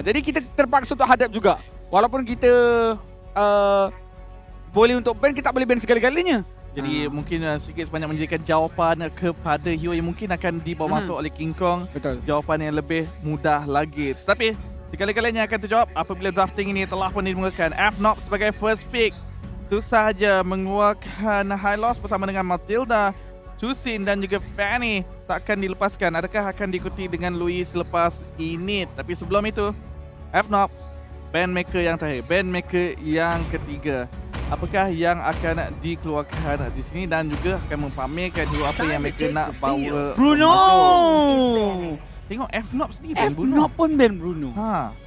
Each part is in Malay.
Jadi kita terpaksa untuk hadap juga. Walaupun kita boleh untuk ban, kita tak boleh ban segala-galanya. Jadi mungkin sedikit sebanyak menjadikan jawapan kepada hero yang mungkin akan dibawa masuk oleh King Kong. Betul. Jawapan yang lebih mudah lagi. Tapi segala-galanya akan terjawab apabila drafting ini telah pun dimulakan. FNOP sebagai first pick itu sahaja mengeluarkan Hylos bersama dengan Matilda, Chusin dan juga Fanny takkan dilepaskan. Adakah akan diikuti dengan Louis selepas ini? Tapi sebelum itu, FNOP bandmaker yang terakhir, bandmaker yang ketiga. Apakah yang akan dikeluarkan di sini dan juga akan mempamerkan hero apa yang mereka nak bawa Bruno! masuk. Tengok FNOP sendiri ban Bruno. FNOP pun ban Bruno.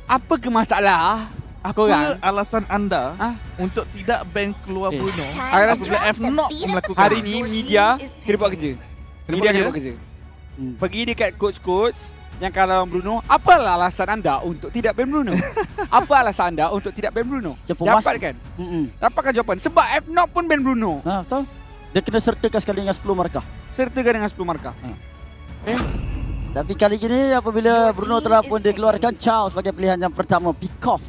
Apa ke masalah? Apa alasan anda untuk tidak ban keluar Bruno apabila FNOP melakukan hari ni media kena buat kerja. Media kena buat kerja. Pergi dekat coach-coach yang kalau Bruno, apalah alasan anda untuk tidak ban Bruno? Apa alasan anda untuk tidak ban Bruno? Dapatkan. Dapatkan jawapan. Sebab FNOP pun ban Bruno. Betul. Dia kena sertakan sekali dengan 10 markah. Sertakan dengan 10 markah. Tapi kali ini apabila Bruno telah pun dikeluarkan, Chow sebagai pilihan yang pertama, pick off.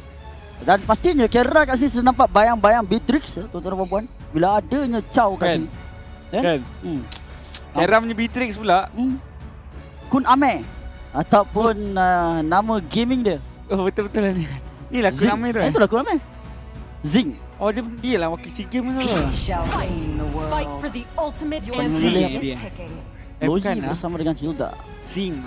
Dan pastinya Kera kat sini saya nampak bayang-bayang Beatrix, tuan-tuan dan puan. Bila adanya Chow kat sini. Kan? Kera punya Beatrix pula. Kun Ame ataupun nama gaming dia. Oh betul-betul lah ni. Ni lah Kun Ame tu. Itulah Kun Ame. Zing. Oh dia lah wakil SEA Games tu. Fight for the ultimate Zing dia. Loyi bersama dengan Hilda. Zing.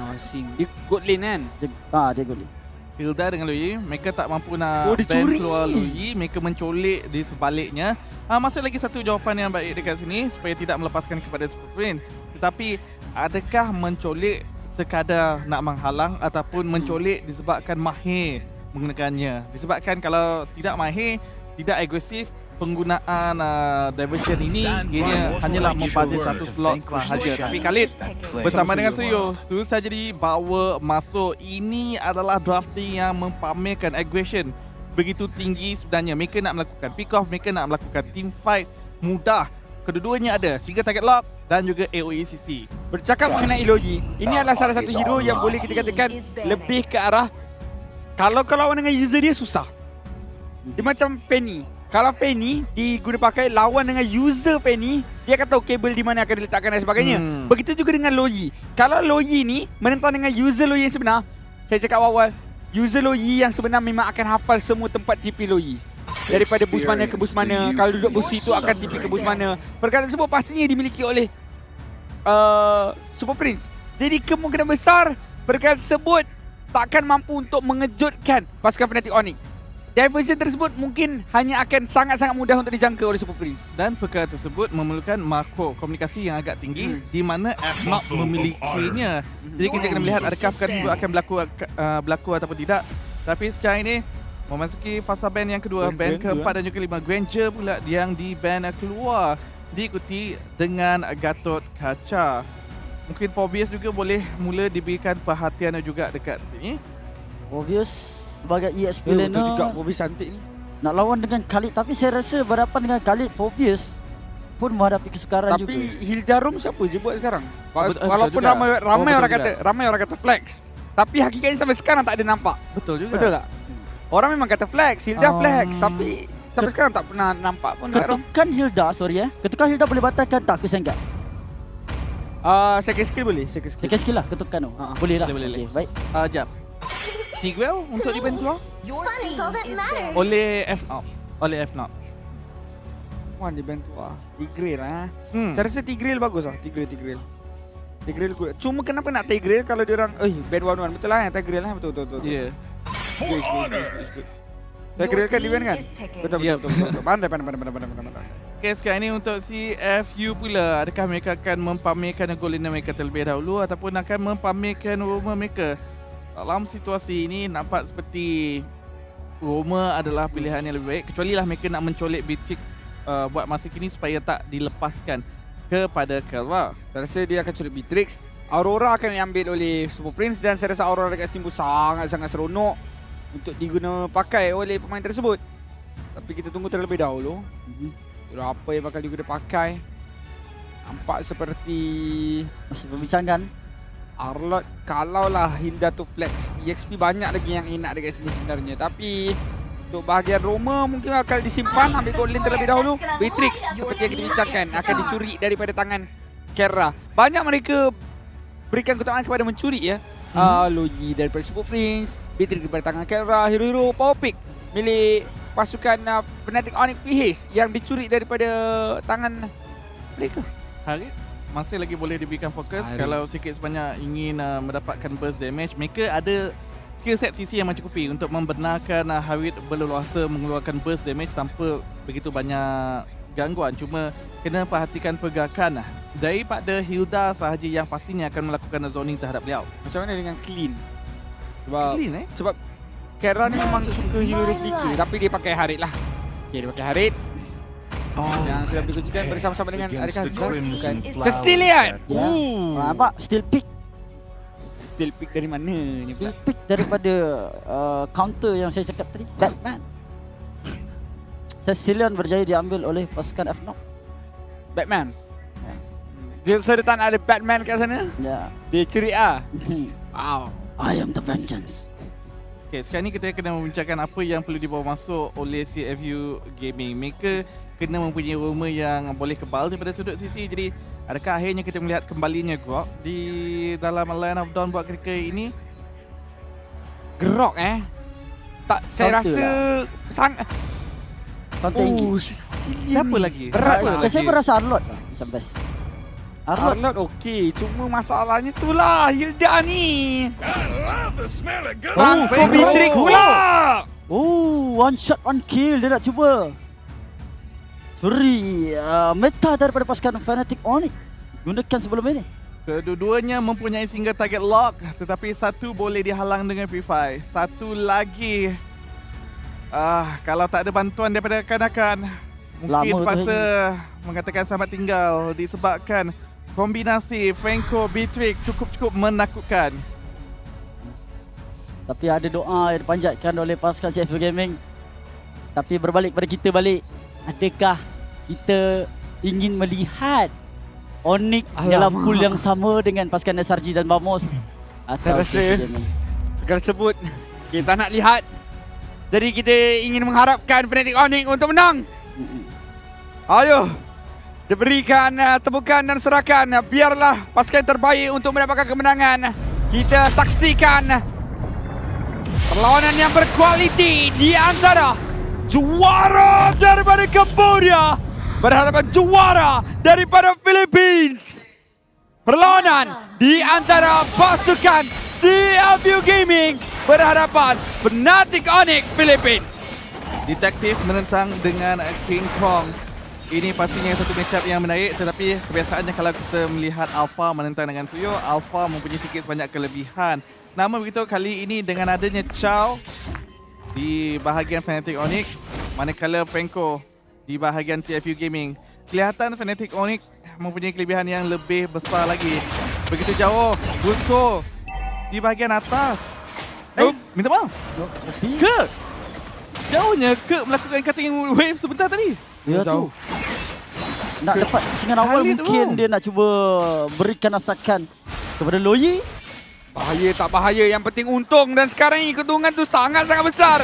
Dia good lane kan? Dia good lane. Hilda dengan Louis, mereka tak mampu nak ban keluar Louis, mereka mencolik di sebaliknya. Masih lagi satu jawapan yang baik dekat sini supaya tidak melepaskan kepada Super Prince. Tetapi adakah mencolik sekadar nak menghalang ataupun mencolik disebabkan mahir menggunakannya? Disebabkan kalau tidak mahir, tidak agresif, penggunaan diversion ini ianya hanyalah membazi satu slot sahaja. Tapi Khalid bersama dengan Suyo terus saja dibawa masuk. Ini adalah drafting yang mempamerkan aggression begitu tinggi sebenarnya. Mereka nak melakukan pick off, mereka nak melakukan team fight mudah. Kedua-duanya ada single target lock dan juga AoE CC. Bercakap mengenai Logi, ini adalah salah satu hero yang boleh kita katakan lebih ke arah kalau lawan dengan user dia susah. Dia macam Penny. Kalau Penny diguna pakai lawan dengan user Penny, dia akan tahu kabel di mana akan diletakkan dan sebagainya. Begitu juga dengan Logi. Kalau Logi ni menentang dengan user Logi yang sebenar, saya cakap awal, user Logi yang sebenar memang akan hafal semua tempat TP Logi. Daripada boost mana ke boost mana, kalau duduk boost itu akan TP ke boost mana. Perkara tersebut pastinya dimiliki oleh Super Prince. Jadi kemungkinan besar perkara tersebut takkan mampu untuk mengejutkan pasukan Fnatic Onyx. Diversion tersebut mungkin hanya akan sangat-sangat mudah untuk dijangka oleh Super Prince. Dan perkara tersebut memerlukan makro komunikasi yang agak tinggi di mana FNOP memilikinya. Jadi kita kena melihat adakah perkara tersebut akan berlaku ataupun tidak. Tapi sekarang ini memasuki fasa ban yang kedua, ban keempat dan juga kelima. Granger pula yang di ban keluar, diikuti dengan Gatot Kaca. Mungkin Phobius juga boleh mula diberikan perhatian juga dekat sini. Phobius sebagai EXP laner juga Phobius cantik ni. Nak lawan dengan Khalid, tapi saya rasa berhadapan dengan Khalid, Phobius pun menghadapi kesukaran juga. Tapi Hilda Room siapa je buat sekarang? Walaupun ramai orang kata flex, tapi hakikatnya sampai sekarang tak ada nampak. Betul juga. Betul tak? Orang memang kata flex, Hilda flex, tapi sampai sekarang tak pernah nampak pun. Ketukan Hilda, ketukan Hilda boleh batalkan tak Kusengat? Second skill boleh, second skill lah ketukan tu. Boleh lah. Boleh. Baik. Jap. Tigreal untuk di ban keluar oleh FNOP. Wah, di ban keluar. Tigreal lah. Saya rasa Tigreal bagus lah, Tigreal good. Cuma kenapa nak Tigreal kalau dia orang ban 1-1. Betul lah Tigreal lah, betul. Ya. Tigreal kan di ban kan? Betul. Pandai. Okay, sekarang ini untuk CFU pula. Adakah mereka akan mempamerkan gol liner mereka terlebih dahulu ataupun akan mempamerkan rumah mereka? Dalam situasi ini nampak seperti Roma adalah pilihan yang lebih baik, kecuali lah mereka nak mencolek Beatrix buat masa kini supaya tak dilepaskan kepada Kelva. Saya rasa dia akan colek Beatrix. Aurora akan diambil oleh Super Prince dan saya rasa Aurora dekat Steamboat sangat-sangat seronok untuk diguna pakai oleh pemain tersebut. Tapi kita tunggu terlebih dahulu. Apa yang bakal digunakan pakai. Nampak seperti masih perbincangan. Arlot, kalaulah Hilda tu flex, EXP banyak lagi yang enak dekat sini sebenarnya. Tapi untuk bahagian Roma mungkin akan disimpan, ambil gold lane terlebih dahulu. Beatrix seperti yang kita bincangkan akan dicuri daripada tangan Kera. Banyak mereka berikan keutamaan kepada mencuri ya. Loyi daripada Super Prince, Beatrix daripada tangan Kera, hero-hero power pick milik pasukan Fnatic Onyx PH yang dicuri daripada tangan mereka. Harit masih lagi boleh diberikan fokus. Harit, kalau sikit sebanyak ingin mendapatkan burst damage, mereka ada skill set CC yang mencukupi untuk membenarkan Harit berleluasa mengeluarkan burst damage tanpa begitu banyak gangguan. Cuma kena perhatikan pergerakan daripada Hilda sahaja yang pastinya akan melakukan zoning terhadap beliau. Macam mana dengan clean? Clean Sebab Kera ni memang suka hero flicker, tapi dia pakai Harit lah. Okay, dia pakai Harit yang sudah dikuncikan bersama-sama dengan adakah bukan Cecilia. Ya. Nampak still pick. Still pick dari mana ni Still pula? pick daripada counter yang saya cakap tadi. Batman. Cecilion berjaya diambil oleh pasukan F0. Batman. Ya. Dia seretan ada Batman kat sana. Ya. Dia ceria ah. Wow. I am the vengeance. Okay, sekarang ni kita kena membincangkan apa yang perlu dibawa masuk oleh CFU Gaming. Mereka kena mempunyai rumah yang boleh kebal daripada sudut sisi. Jadi adakah akhirnya kita melihat kembalinya Grok di dalam Line of Dawn buat ketika ini? Grok tak, saya Counter rasa sangat. Counter engage. Siapa lagi? Berat Siapa lah. lagi? Saya rasa Arlot lah macam best. Arlot. Arlot okey, cuma masalahnya tu lah Hilda ni. Franco Beatrix pula. One shot one kill dia nak cuba. Sorry, meta daripada pasukan Fnatic Onyx gunakan sebelum ini. Kedua-duanya mempunyai single target lock, tetapi satu boleh dihalang dengan Purify. Satu lagi, kalau tak ada bantuan daripada rakan-rakan, mungkin Lama tu terpaksa mengatakan selamat tinggal disebabkan kombinasi Franco Beatrix cukup-cukup menakutkan. Tapi ada doa yang dipanjatkan oleh pasukan CFU Gaming. Tapi berbalik pada kita balik, adakah kita ingin melihat Onyx dalam pool yang sama dengan pasukan SRG dan Bamos? Saya Atau rasa CFU Gaming? segala sebut kita nak lihat. Jadi kita ingin mengharapkan Fnatic Onyx untuk menang. Ayo, diberikan tepukan dan serakan. Biarlah pasukan terbaik untuk mendapatkan kemenangan. Kita saksikan perlawanan yang berkualiti di antara juara daripada Cambodia berhadapan juara daripada Philippines. Perlawanan di antara pasukan CFU Gaming berhadapan Fnatic Onyx Philippines. Detektif menentang dengan King Kong. Ini pastinya satu matchup yang menarik, tetapi kebiasaannya kalau kita melihat Alpha menentang dengan Suyo, Alpha mempunyai sikit sebanyak kelebihan. Namun begitu kali ini dengan adanya Chow di bahagian Fnatic Onyx, manakala Franco di bahagian CFU Gaming, kelihatan Fnatic Onyx mempunyai kelebihan yang lebih besar lagi. Begitu jauh, Busco di bahagian atas. Minta maaf. Kirk! Jauhnya Kirk melakukan cutting wave sebentar tadi. Ya tu. Nak dapat pusingan awal Khalid mungkin tu. dia nak cuba berikan asakan kepada Loyi. Bahaya tak bahaya, yang penting untung. Dan sekarang ini keuntungan tu sangat-sangat besar.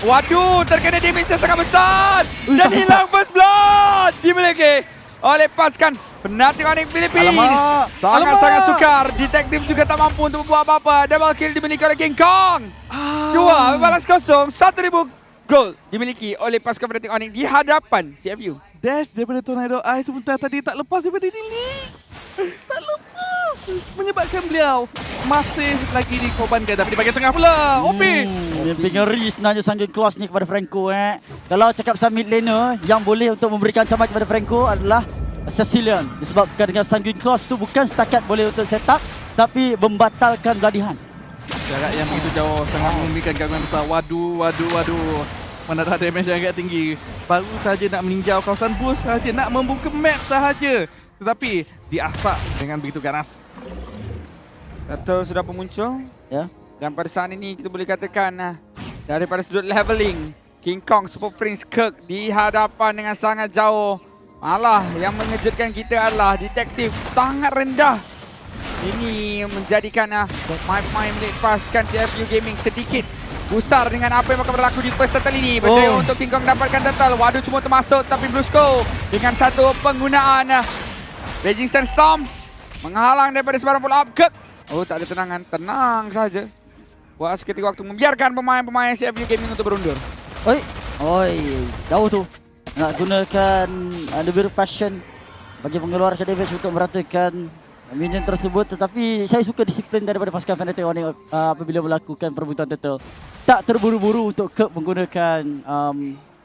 Waduh, terkena damage yang sangat besar. Dan hilang first blood dimiliki oleh pasukan Fnatic Onyx Philippines. Alamak. Sangat-sangat sukar. Detektif juga tak mampu untuk membuat apa-apa. Double kill dimiliki oleh King Kong. 2 balas kosong, 1,000 gol dimiliki oleh pasukan Fnatic Onyx di hadapan CFU. Dash daripada Tornado Eye sebentar tadi tak lepas daripada Dili. Tak lepas. Menyebabkan beliau masih lagi dikorbankan. Tapi di bahagian tengah pula, OP. Mimpi ngeri sebenarnya Sanjung Claws ni kepada Franco. Kalau cakap pasal mid laner yang boleh untuk memberikan ancaman kepada Franco adalah Cecilion. Disebabkan dengan Sanjung Claws tu bukan setakat boleh untuk set up, tapi membatalkan Bloody Hunt. Jarak yang begitu jauh sangat memberikan gangguan besar. Waduh. Mendadak damage yang agak tinggi. Baru sahaja nak meninjau kawasan bush sahaja, nak membuka map sahaja. Tetapi diasak dengan begitu ganas. Atau sudah pun muncul. Ya. Dan pada saat ini kita boleh katakan daripada sudut leveling, King Kong, Super Prince, Kirk di hadapan dengan sangat jauh. Malah yang mengejutkan kita adalah detektif sangat rendah Ini menjadikan pemain milik pasukan CFU Gaming sedikit gusar dengan apa yang akan berlaku di first turtle ini. Berjaya untuk King Kong dapatkan turtle. Waduh, cuma termasuk tapi Brusco dengan satu penggunaan Raging Sandstorm menghalang daripada sebarang pull up kick. Oh, tak ada tenangan. Tenang saja. Buat seketika waktu membiarkan pemain-pemain CFU Gaming untuk berundur. Oi, jauh tu. Nak gunakan lebih passion bagi mengeluarkan damage untuk meratakan minion tersebut, tetapi saya suka disiplin daripada pasukan Fnatic Onyx apabila melakukan perebutan turtle. Tak terburu-buru untuk Kirk menggunakan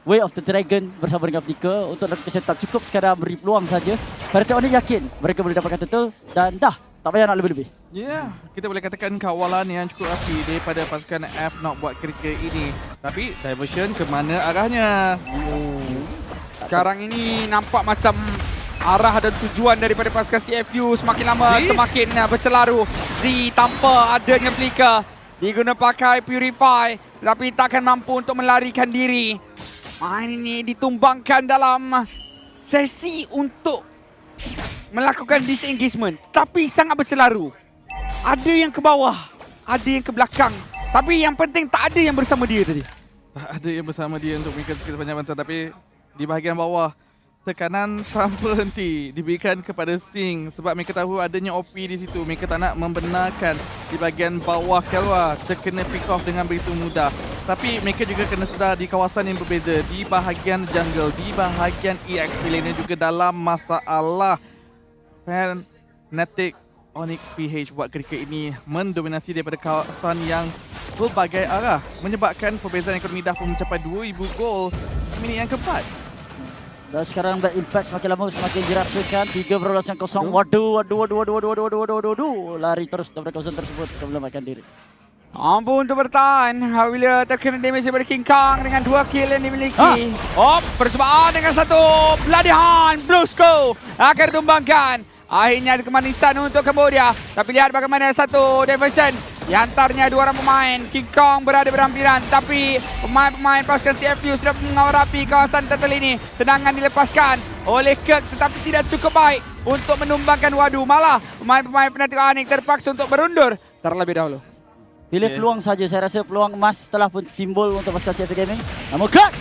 Way of the Dragon bersama dengan Flicker untuk lakukan setup. Cukup sekadar beri peluang saja. Fnatic Onyx yakin mereka boleh dapatkan turtle dan dah, tak payah nak lebih-lebih. Ya, kita boleh katakan kawalan yang cukup rapi daripada pasukan F-Knock buat ketika ini. Tapi diversion ke mana arahnya? Sekarang ini nampak macam arah dan tujuan daripada pasukan CFU semakin lama semakin bercelaru. Z tanpa adanya Flicker diguna pakai Purify tapi takkan mampu untuk melarikan diri. Main ini ditumbangkan dalam sesi untuk melakukan disengagement tapi sangat bercelaru. Ada yang ke bawah, ada yang ke belakang, tapi yang penting tak ada yang bersama dia tadi. Tak ada yang bersama dia untuk memberikan skill sepanjang masa, tapi di bahagian bawah tekanan tanpa henti diberikan kepada Sting sebab mereka tahu adanya OP di situ. Mereka tak nak membenarkan di bahagian bawah Kelwa terkena pick off dengan begitu mudah. Tapi mereka juga kena sedar di kawasan yang berbeza, di bahagian jungle, di bahagian EXP lainnya juga dalam masalah. Fnatic Onyx PH buat ketika ini mendominasi daripada kawasan yang berbagai arah, menyebabkan perbezaan ekonomi dah pun mencapai 2000 gol minit yang keempat. Dan sekarang Black Impact semakin lama semakin dirasakan. 3-0. Waduh. Lari terus daripada kawasan tersebut untuk menyelamatkan diri. Mampu untuk bertahan apabila terkena damage daripada King Kong dengan 2 kill yang dimiliki. Percubaan dengan satu pelatihan. Brusco akan ditumbangkan. Akhirnya ada kemanisan untuk Cambodia. Tapi lihat bagaimana satu diversion. Di antaranya 2 orang pemain. King Kong berada berhampiran. Tapi pemain-pemain pasukan CFU sudah mengawal rapi kawasan turtle ini. Tendangan dilepaskan oleh Kirk tetapi tidak cukup baik untuk menumbangkan. Waduh, malah pemain-pemain Fnatic Onyx terpaksa untuk berundur terlebih dahulu. Pilih peluang saja. Saya rasa peluang emas telah pun timbul untuk pasukan CFU Gaming. Namun Kirk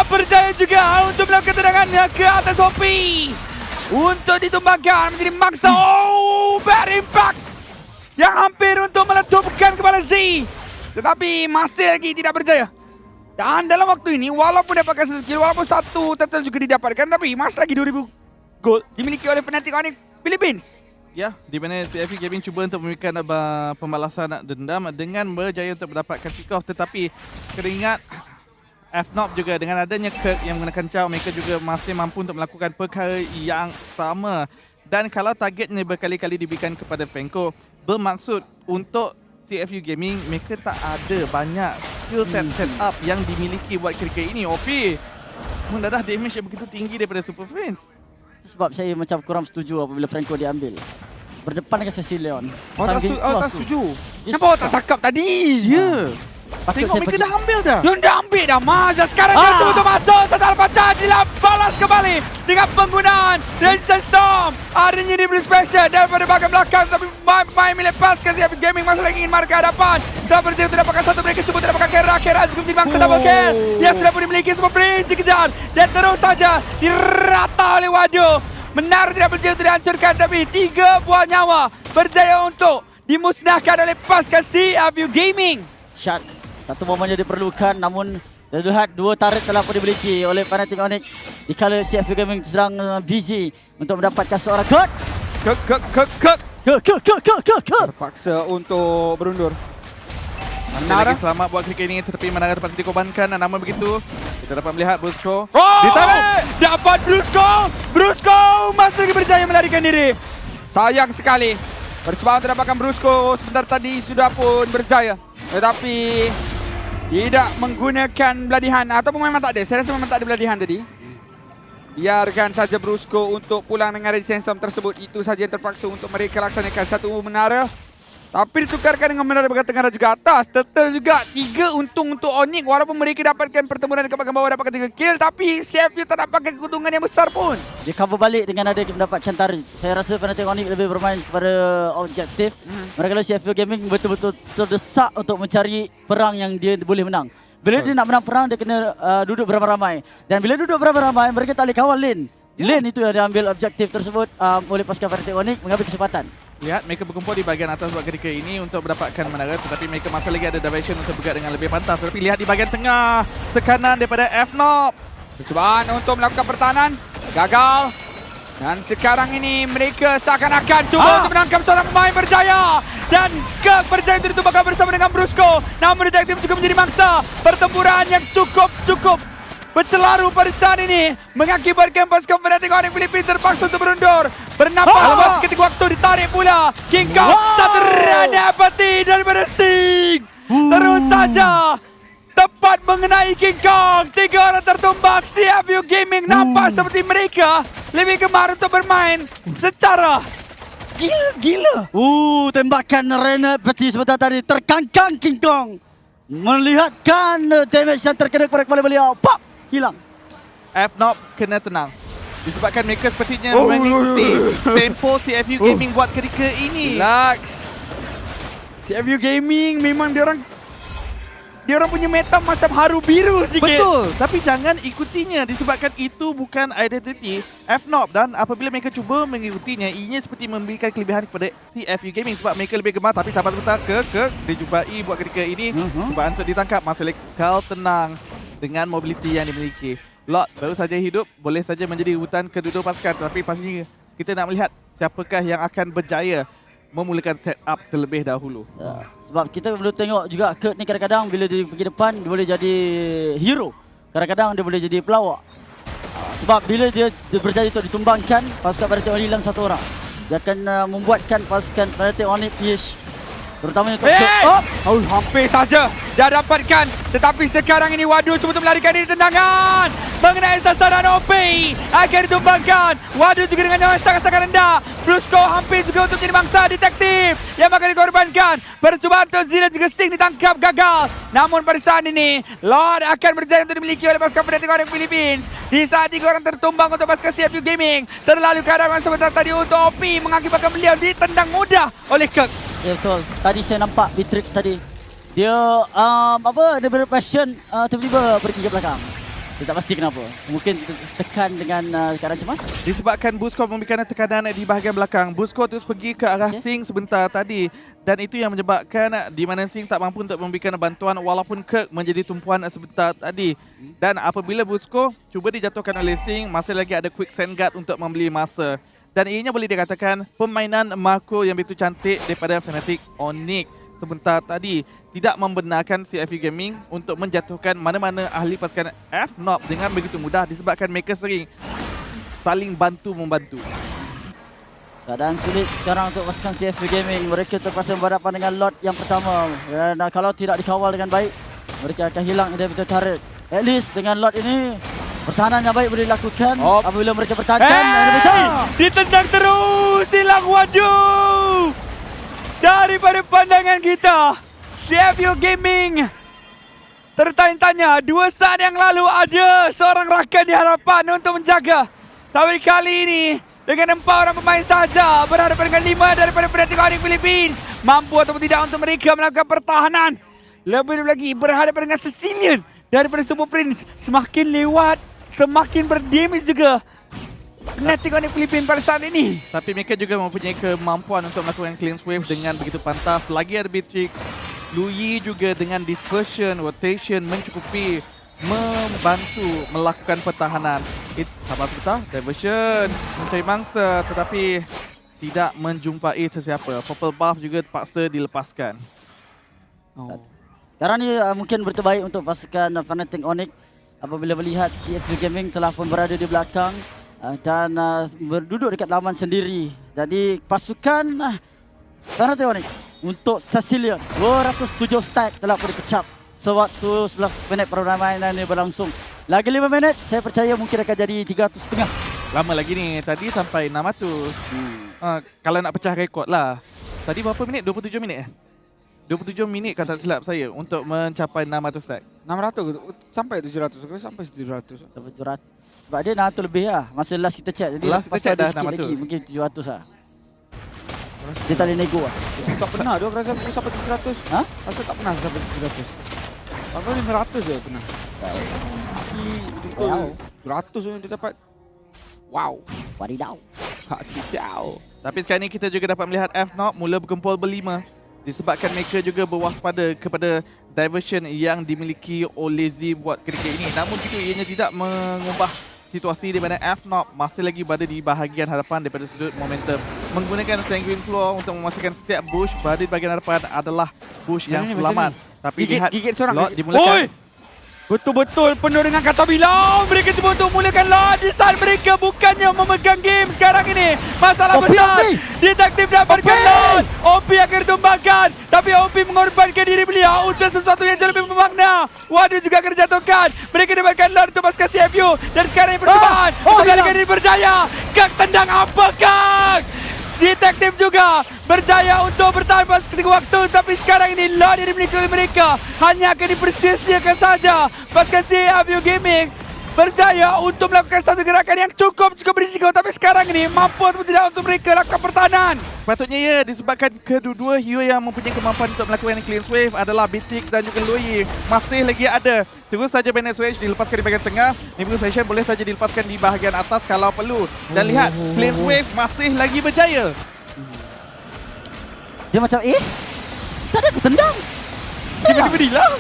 berjaya juga untuk melakukan tendangannya ke atas OP. Untuk ditumbangkan menjadi mangsa. Bad impact yang hampir untuk meletupkan kepala Z. Tetapi masih lagi tidak berjaya. Dan dalam waktu ini walaupun dapatkan satu skill, walaupun satu turtle juga didapatkan, tapi masih lagi 2000 gol dimiliki oleh Fnatic Onyx Philippines. Ya, di mana CFU Gaming cuba untuk memberikan pembalasan dendam dengan berjaya untuk mendapatkan pick off, tetapi teringat F-Knock juga dengan adanya Kirk yang menggunakan Chow, mereka juga masih mampu untuk melakukan perkara yang sama. Dan kalau targetnya berkali-kali diberikan kepada Fenko, bermaksud untuk CFU Gaming mereka tak ada banyak skill set-up yang dimiliki buat ketika ini. OP mendadah damage yang begitu tinggi daripada Super Friends. sebab saya macam kurang setuju apabila Franco diambil berdepan dengan Cecilion. Tak setuju. Kenapa awak tak cakap tadi? Ya. Tengok mereka dah ambil dah. Dia dah ambil dah, Mazda. Sekarang dia cuba masuk. Setelah baca, dibalas kembali dengan penggunaan Resistance Storm. Adanya di Blue Special daripada bahagian belakang. Tapi pemain milik pasukan CFU Gaming masih lagi ingin markah hadapan. Setelah berjaya untuk dapatkan satu, mereka cuba untuk dapatkan Kera juga dibangsa double kill. Dia sudah pun dimiliki semua Prince dikejar. Dan terus saja dirata oleh Wado. Menara tidak berjaya untuk dihancurkan. Tapi 3 buah nyawa berjaya untuk dimusnahkan oleh pasukan CFU Gaming. Shot. Satu momennya diperlukan, namun lihat 2 turret telah pun dimiliki oleh Fnatic Onyx dikala CFU Gaming sedang busy untuk mendapatkan seorang Kek. Terpaksa untuk berundur. Menara lagi selamat buat klik ini, tetapi Menara terpaksa dikorbankan. Namun begitu, kita dapat melihat Brusco ditarik. Dapat Brusco masih lagi berjaya melarikan diri. Sayang sekali. Percobaan untuk dapatkan Brusco sebentar tadi sudah pun berjaya. Tetapi tidak menggunakan beladihan ataupun memang tak ada. Saya rasa memang tak ada beladihan tadi. Biarkan saja Brusco untuk pulang dengan resistance storm tersebut. Itu saja yang terpaksa untuk mereka laksanakan. Satu menara Tapi ditukarkan dengan menara bagian tengah dan juga atas. Turtle juga 3 untung untuk Onyx. Walaupun mereka dapatkan pertempuran dekat bagian bawah dapatkan 3 kill. Tapi CFU tak dapatkan keuntungan yang besar pun. Dia cover balik dengan ada mendapatkan tarik. Saya rasa Fnatic Onyx lebih bermain kepada objektif. Mereka CFU Gaming betul-betul terdesak untuk mencari perang yang dia boleh menang. Bila dia nak menang perang, dia kena duduk beramai-ramai. Dan bila duduk beramai-ramai, mereka tak boleh kawal lane. Lane itu yang diambil objektif tersebut oleh pasukan Fnatic Onyx mengambil kesempatan. Lihat mereka berkumpul di bahagian atas buat ketika ini untuk mendapatkan menara, tetapi mereka masih lagi ada diversion untuk bergerak dengan lebih pantas. Tetapi lihat di bahagian tengah, tekanan daripada FNOP. Percubaan untuk melakukan pertahanan gagal. Dan sekarang ini mereka seakan-akan cuba untuk menangkap seorang pemain berjaya. Dan kepercayaan itu ditumbangkan bersama dengan Brusco. Namun detektif juga menjadi mangsa. Pertempuran yang cukup bercelaru pada saat ini mengakibatkan pasukan Fnatic Onyx Filipina terpaksa untuk berundur. Bernafas ketika waktu ditarik pula. King Kong satu run dapati daripada Sing. Terus saja tepat mengenai King Kong. 3 orang tertumbang. CFU Gaming nampak seperti mereka lebih gemar untuk bermain secara gila. Tembakan Renat peti sebentar tadi terkangkang King Kong. Melihatkan damage yang terkena kepada kepala beliau. Pop! Hilang. FNOP kena tenang. Disebabkan mereka sepertinya mengikuti tempo CFU Gaming buat ketika ini. Relax. CFU Gaming memang dia orang punya meta macam haru biru sikit. Betul, tapi jangan ikutinya disebabkan itu bukan identiti FNOP dan apabila mereka cuba mengikutinya, ianya seperti memberikan kelebihan kepada CFU Gaming sebab mereka lebih gemar. Tapi sahabat sebentar dijumpai buat ketika ini. Cubaan untuk ditangkap, masih lekal tenang dengan mobility yang dimiliki. Lot baru saja hidup, boleh saja menjadi hutan kedua pasukan, tapi pastinya kita nak melihat siapakah yang akan berjaya memulakan setup terlebih dahulu. Sebab kita perlu tengok juga Kurt ni kadang-kadang bila dia pergi depan dia boleh jadi hero. Kadang-kadang dia boleh jadi pelawak. Sebab bila dia berjaya untuk ditumbangkan, pasukan Fnatic Onyx hilang 1 orang. Dia akan membuatkan pasukan Fnatic Onyx finish. Terutamanya untuk hampir saja dah dapatkan. Tetapi sekarang ini Wadu cuba untuk melarikan diri tendangan. Mengenai sasaran OP. Akan ditumbangkan. Wadu juga dengan yang sangat-sangat rendah. Brusco hampir juga untuk menjadi mangsa detektif yang akan dikorbankan. Percubaan untuk Zira juga Sing ditangkap gagal. Namun pada saat ini Lord akan berjaya untuk dimiliki oleh pasukan Fnatic Onyx Philippines. Di saat 3 orang tertumbang untuk pasukan CFU Gaming. Terlalu keadaan sebentar tadi untuk OP mengakibatkan beliau ditendang mudah oleh Kirk. Ya betul. Tadi saya nampak Beatrix tadi. Dia dia berpassion tiba-tiba pergi ke belakang. Saya tak pasti kenapa. Mungkin tekan dengan keadaan cemas. Disebabkan Busco memberikan tekanan di bahagian belakang. Busco terus pergi ke arah Sing sebentar tadi. Dan itu yang menyebabkan di mana Sing tak mampu untuk memberikan bantuan walaupun Kirk menjadi tumpuan sebentar tadi. Dan apabila Busco cuba dijatuhkan oleh Sing, masih lagi ada quick send guard untuk membeli masa. Dan ianya boleh dikatakan permainan makro yang begitu cantik daripada Fnatic Onyx sebentar tadi. Tidak membenarkan CFU Gaming untuk menjatuhkan mana-mana ahli pasukan FNOP dengan begitu mudah disebabkan mereka sering saling bantu-membantu. Keadaan sulit sekarang untuk pasukan CFU Gaming. Mereka terpaksa berhadapan dengan lot yang pertama. Dan kalau tidak dikawal dengan baik, mereka akan hilang individual turret. At least dengan lot ini, pertahanan yang baik boleh dilakukan apabila mereka bertahan. Ditendang terus, hilang Wadu. Daripada pandangan kita, CFU Gaming tertanya-tanya 2 saat yang lalu ada seorang rakan di hadapan untuk menjaga. Tapi kali ini dengan 4 orang pemain saja berhadapan dengan 5 daripada Fnatic Onyx Philippines. Mampu ataupun tidak untuk mereka melakukan pertahanan. Lebih lagi berhadapan dengan Sicilian daripada Super Prince. Semakin lewat, semakin berdamage juga Fnatic Onyx Philippines pada saat ini. Tapi mereka juga mempunyai kemampuan untuk melakukan cleanse wave dengan begitu pantas. Lagi ada Beatrix, Lui juga dengan dispersion, rotation mencukupi membantu melakukan pertahanan. Sabar sebentar, diversion mencari mangsa tetapi tidak menjumpai sesiapa. Purple buff juga terpaksa dilepaskan. Sekarang ni mungkin berterbaik untuk pasukan Fnatic Onyx apabila melihat CFU Gaming telah pun berada di belakang dan berduduk dekat laman sendiri. Jadi pasukan Fnatic Onyx untuk Sicilian 207 stack telah pun dikecap sewaktu 11 minit permainan ini berlangsung. Lagi 5 minit saya percaya mungkin akan jadi 300.5. Lama lagi ni, tadi sampai 600. Kalau nak pecah rekod lah. Tadi berapa minit? 27 minit 27 minit kalau tak silap saya untuk mencapai 600 stack. 600 ke? Sampai 700 ke? Sampai 700. 700. Sebab dia 600 lebih lah. Masa last kita check. Jadi Last kita lepas tu check ada dah sikit 600. lagi. Mungkin 700 lah. Dia tak boleh nego lah. Tak pernah dia rasa aku sampai 700. Ha? Rasa tak pernah sampai 700. Sampai 500 je pernah. Tapi Wow. 700 yang dia dapat. Wow. Wadidaw. Kak Cicau. Tapi sekarang ni kita juga dapat melihat F0 mula berkumpul berlima. Disebabkan mereka juga berwaspada kepada diversion yang dimiliki oleh Z buat ketika ini. Namun begitu ianya tidak mengubah situasi di mana F0 masih lagi berada di bahagian hadapan daripada sudut momentum. Menggunakan Sanguine Claw untuk memastikan setiap bush berada di bahagian hadapan adalah bush yang Ini selamat. Tapi lihat Gigit seorang. Lord dimulakan. Oi! Betul-betul penuh dengan kata bilau. Mereka cuba untuk mulakan Lord. Di saat mereka bukannya memegang game sekarang ini. Masalah OP, besar. OP. Detektif dapatkan Lord. OP akan ditumbangkan. Tapi OP mengorbankan diri beliau untuk sesuatu yang jauh lebih bermakna. Waduh juga akan dijatuhkan. Mereka dapatkan Lord untuk pasukan CFU. Dan sekarang ini percobaan. Kembali kali ini berjaya. Kak tendang apa Kak? Detektif juga berjaya untuk bertahan pas ketika waktu. Tapi sekarang ini Lord yang dimiliki oleh mereka hanya akan dipersia-siakan saja. Pasukan CFU Gaming berjaya untuk melakukan satu gerakan yang cukup berisiko. Tapi sekarang ini mampu atau tidak untuk mereka lakukan pertahanan. Patutnya ya, disebabkan kedua-dua hero yang mempunyai kemampuan untuk melakukan clean wave adalah Bitrix dan juga Lui. Masih lagi ada. Terus saja Bennett Switch dilepaskan di bahagian tengah. Nimble Fashion boleh saja dilepaskan di bahagian atas kalau perlu. Dan lihat, clean wave masih lagi berjaya. Dia macam tadi aku tendang. Tiba-tiba hilang.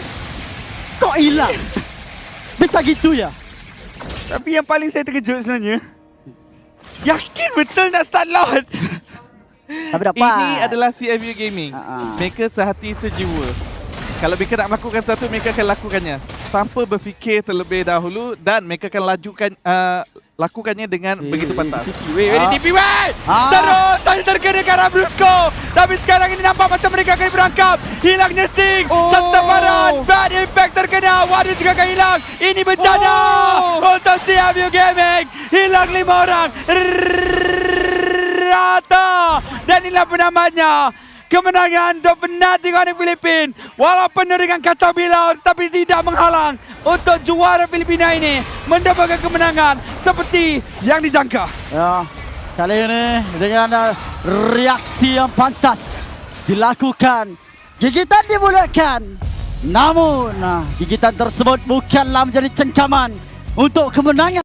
Kok hilang? Bisa gitu ya? Tapi yang paling saya terkejut sebenarnya, yakin betul nak start Lord. Tapi dapat. Ini adalah CFU Gaming. Ha-ha. Mereka sehati sejiwa. Kalau mereka nak melakukan sesuatu, mereka akan lakukannya tanpa berfikir terlebih dahulu dan mereka akan lakukannya dengan begitu pantas. Weh, TP weh! Ah. Terus saja terkena ke arah Brusco. Tapi sekarang ini nampak macam mereka akan berangkap. Hilangnya Sing. Seteparan. Bad impact terkena. Waduh juga akan hilang. Ini bencana. Untuk CFU Gaming. Hilang 5 orang. Rata. Dan inilah penamanya. Kemenangan untuk penalti kawanan Filipina. Walaupun dengan kacau bilau tapi tidak menghalang untuk juara Filipina ini mendapatkan kemenangan seperti yang dijangka. Ya, kali ini dengan reaksi yang pantas dilakukan. Gigitan dimulakan. Namun, gigitan tersebut bukanlah menjadi cengkaman untuk kemenangan.